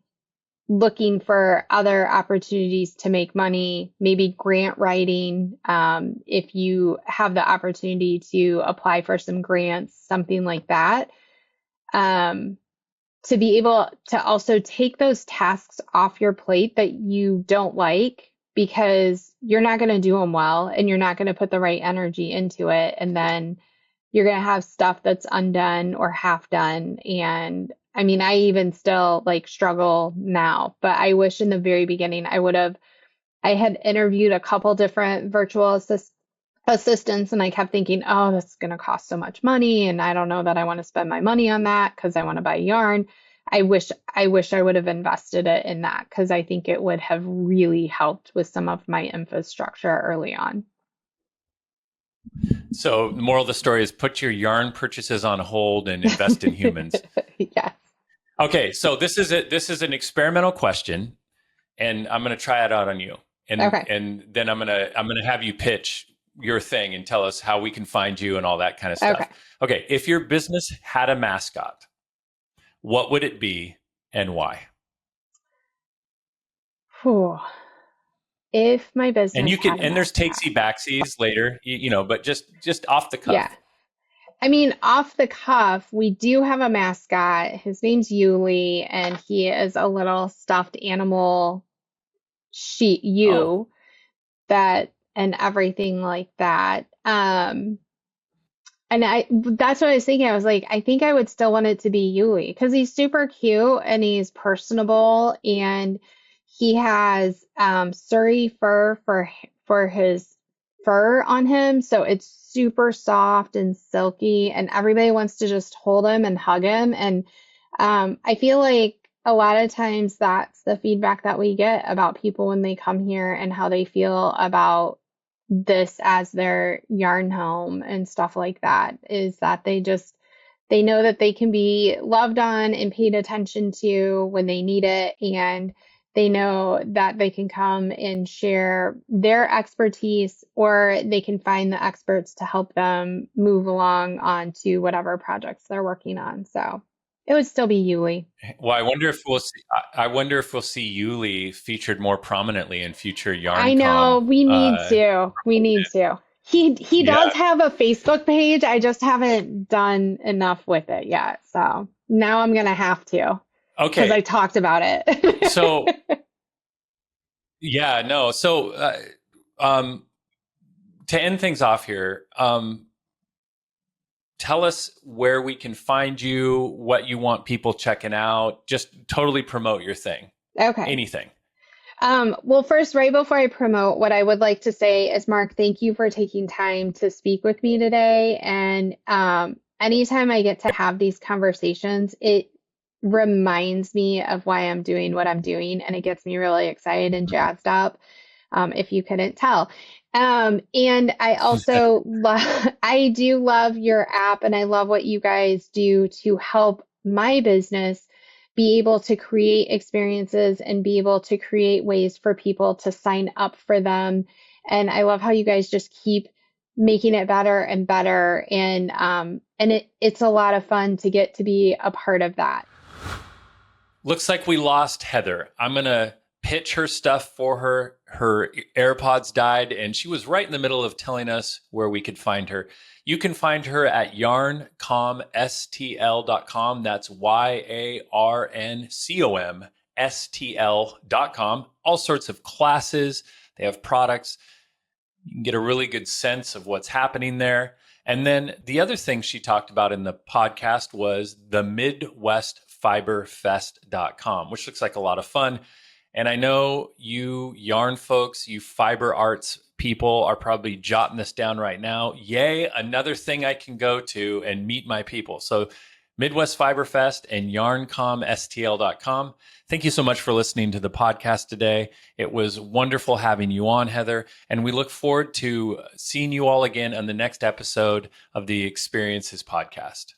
looking for other opportunities to make money, maybe grant writing, if you have the opportunity to apply for some grants, something like that. Um, to be able to also take those tasks off your plate that you don't like because you're not going to do them well and you're not going to put the right energy into it. And then you're going to have stuff that's undone or half done. And I mean, I even still like struggle now, but I wish in the very beginning I had interviewed a couple different assistants and I kept thinking, oh, this is going to cost so much money. And I don't know that I want to spend my money on that because I want to buy yarn. I wish I would have invested it in that because I think it would have really helped with some of my infrastructure early on. So the moral of the story is put your yarn purchases on hold and invest in humans. Yes. Okay, so this is an experimental question, and I'm going to try it out on you, Okay. and then I'm gonna have you pitch your thing and tell us how we can find you and all that kind of Okay. stuff. Okay, if your business had a mascot, what would it be and why? Whew. If my And business you can, had a and there's mascot. takesy backsies later, but just off the Yeah. cuff. I mean, off the cuff, we do have a mascot. His name's Yuli, and he is a little stuffed animal sheep, Oh, you that and everything like that. And that's what I was thinking. I was like, I think I would still want it to be Yuli because he's super cute and he's personable and he has Surrey fur for his fur on him, so it's super soft and silky, and everybody wants to just hold him and hug him. And I feel like a lot of times that's the feedback that we get about people when they come here and how they feel about this as their yarn home and stuff like that is that they know that they can be loved on and paid attention to when they need it, and they know that they can come and share their expertise or they can find the experts to help them move along onto whatever projects they're working on. So it would still be Yuli. well, I wonder if we'll see Yuli featured more prominently in future I know Yarncom. we need to. We need to. He Yeah. does have a Facebook page. I just haven't done enough with it yet. So now I'm gonna have to. because I Okay. talked about So, it. yeah, no. So, um, to end things off here, tell us where we can find you, what you want people checking out. Just totally promote your thing. Okay. Anything. Well, first, right before I promote, what I would like to say is, Mark, thank you for taking time to speak with me today. And anytime I get to have these conversations, it reminds me of why I'm doing what I'm doing, and it gets me really excited and jazzed up, if you couldn't tell. And I also love, I do love your app, and I love what you guys do to help my business be able to create experiences and be able to create ways for people to sign up for them. And I love how you guys just keep making it better and better. And it's a lot of fun to get to be a part of that. Looks like we lost Heather. I'm going to pitch her stuff for her. Her AirPods died, and she was right in the middle of telling us where we could find her. You can find her at yarncomstl.com. That's YARNCOMSTL.com. All sorts of classes. They have products. You can get a really good sense of what's happening there. And then the other thing she talked about in the podcast was the MidwestFiberFest.com, which looks like a lot of fun. And I know you yarn folks, you fiber arts people are probably jotting this down right now. Yay, another thing I can go to and meet my people. So Midwest Fiber Fest and yarncomstl.com. Thank you so much for listening to the podcast today. It was wonderful having you on, Heather. And we look forward to seeing you all again on the next episode of the Experiences podcast.